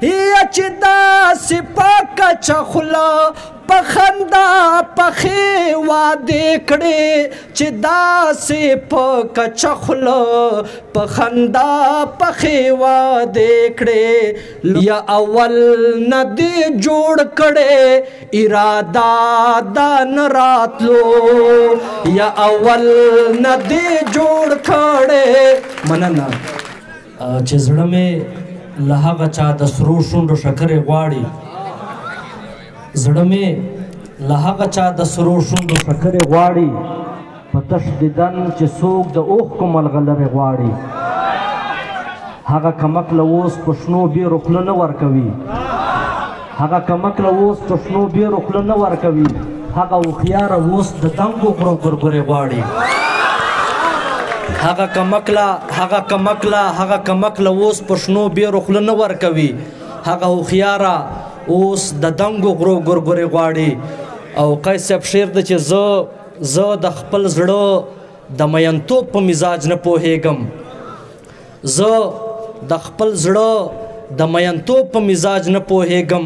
یا چې داسې په کچه خوله په خندا پخې وعدې کړې چې داسې په کچه خوله په خندا پخې وعدې کړې یا اول نه دې جوړ کړې اراده دا نه راتلو یا اول نه دې جوړ کړې مننه چې زړه مې له هغه چا د سرو شونډو شکرې غواړي زړه مې له هغه چا د سرو شونډو شکرې غواړي په تش دیدن چې څوک د اوښکو ملغلرې غواړي هغه کمکله اوس په شنو بیرو خوله نه ورکوي هغه کمکله اوس په شنو بیرو خوله نه ورکوي هغه هوښیاره اوس د دنګو غرو ګرګرې غواړي هغه کمکله اوس په شنو بیرو خوله نه ورکوي هغه هوښیاره اوس د دنګو غرو ګرګرې غواړي او قیس صاحب شعر دی چې زه د خپل زړه د مینتوب په مزاج نه پوهېږم زه د خپل زړه د مینتوب په مزاج نه پوهېږم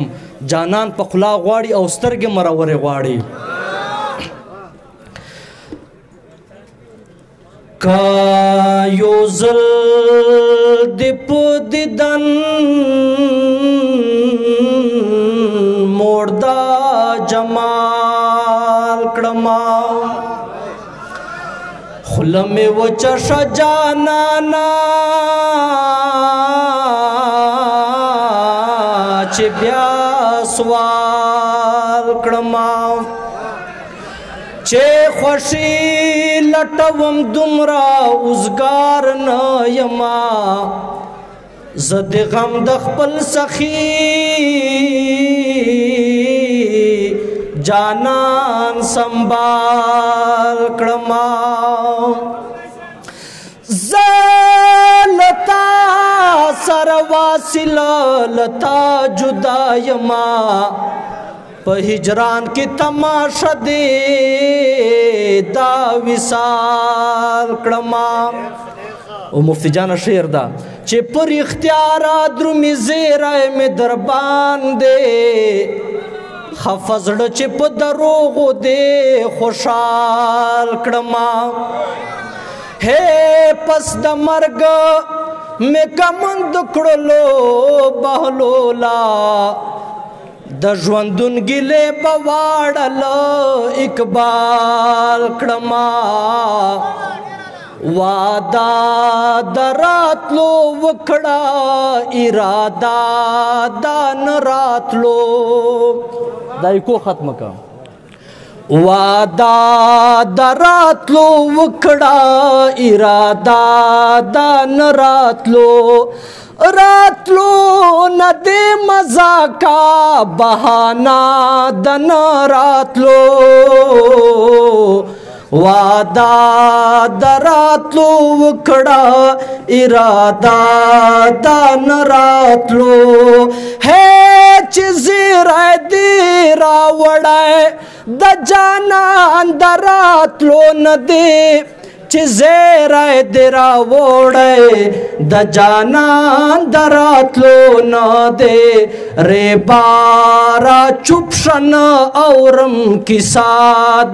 جانان په خوله غواړي او سترګې مرورې غواړي کا یو ځل دې په دیدن موړدا جمال کړما خوله مې وچه شه جانانا چې بیا سوال کړما چې خوشي لټوم دومره اوزګار نه یما زه د غم د خپل سخي جانان سنبال کړما زه لتا سره واصله لتا جدا یما په هجران کې تماشه دې دا وصال کړما او مفتی جان شعر دا چې پر اختیار درومي زیرای مې در باندې خفزړه چې په دروغو دې خوشحال کړما هې پس د مرګ مې کمند کړلو بهلولا د ژوندون ګیلې به واړل اقبال کړما وعده د راتلو وکړه اراده دا نه راتلو دا یې ختمه کړه وعده د راتلو وکړه اراده دا نه راتلو نه دې مزه کا بهانه د نه راتلو وعده د راتلو وکړه اراده دا نه راتلو هې چې زیری دې راوړی د جانان د راتلو نه دې چې زیری دې راوړی د جانان د راتلو نه دې ری بارا چوپ شه نه اورم کیسه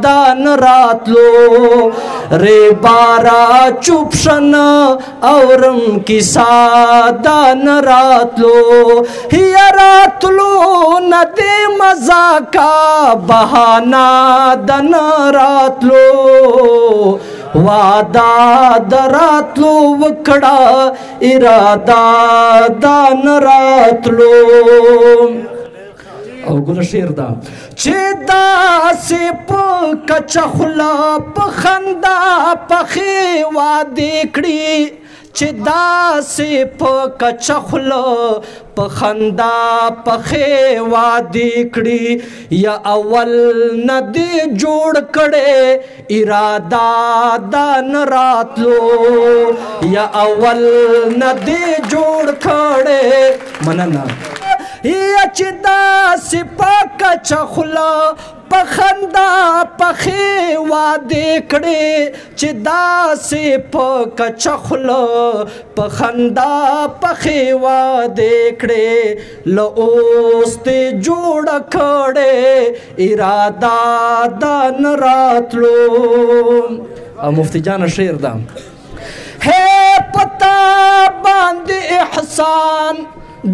دا نه راتلو ری بارا چوپ شه نه اورم کیسه دا نه راتلو یا راتلو نه دې مزه کا بهانه د نه راتلو وعده د راتلو وکړه اراده دا نه راتلو او ګل شعر دا چې داسې په کچه خوله په خندا پخې وعدې کړي چې داسې په کچه خوله په خندا پخې وعدې کړي یا اول نه دې جوړ کړې اراده دا نه راتلو یا اول نه دې جوړ کړې مننه یا چې داسې په کچه خوله په خندا پخې وعدې کړې چې داسې په کچه خوله په خندا پخې وعدې کړې له اوس دې جوړه کړې اراده د نه راتلو. او مفتی جان شعر ده ہے پتا باندې احسان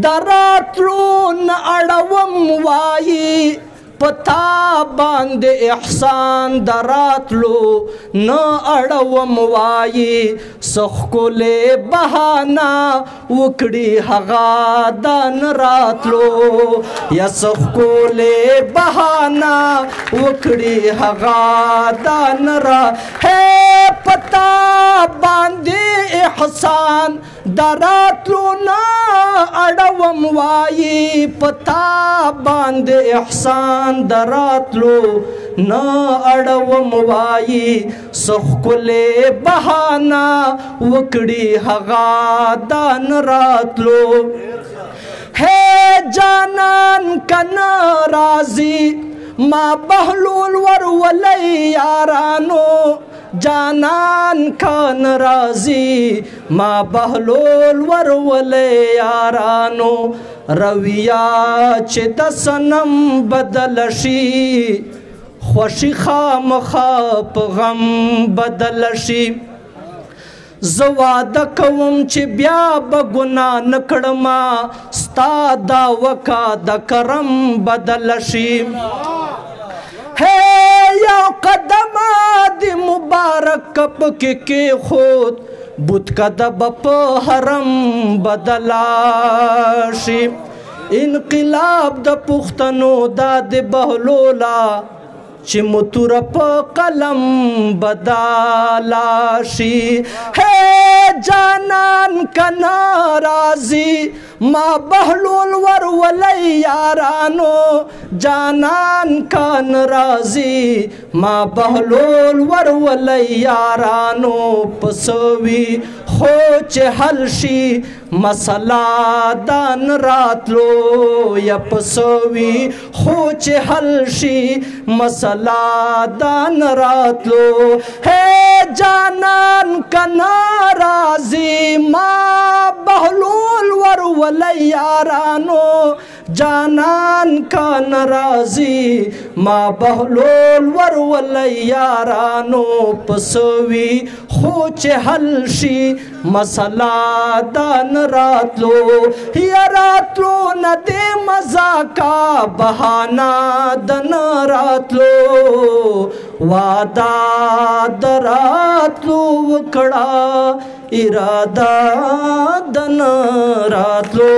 د راتلو نه اړوم وایي پتا باندې احسان د راتلو نه اړوم وایي ښکلې بهانه وکړي هغه د نه راتلو یا ښکلې بهانه وکړي هغه د نه ہے پتا باندې احسان د راتلو نه اړوم وایي پتا باندې احسان د راتلو نه اړوم وایي ښکلې بهانه وکړي هغه د نه راتلو. ہے جانان کنه راځي ما بهلول ورولئ یارانو جانان کان راضی ما بهلول ورولئ یارانو رویه چې د صنم بدل شي خوشي خامخا په غم بدل شي. زه واده کوم چې بیا به ګناه نه کړمه ستا دا وکا د کرم بدل شي. ہے یو قدم دی مبارک پکې کېښود بتکده به په حرم بدلا شي. انقلاب د پښتنو دا د بهلوله چې متوره په قلم بدلا شي. ہے جانان کنه راځي ما بهلول ورولئ یارانو جانان کان راضی ما بهلول ورولئ یارانو پسوي خو چې حل شي مسله د نه راتلو یا پسوي خو چې حل شي مسله د نه راتلو. ہے جانان کنه راضی ما بهلول ورولئ یارانو جانان کان راضی ما بهلول ورولئ یارانو پسوي خو چې حل شي مسله د نه راتلو یا راتلو نه دې مزاکا بهانه د نه راتلو وعده د راتلو وکړه اراده د نه راتلو.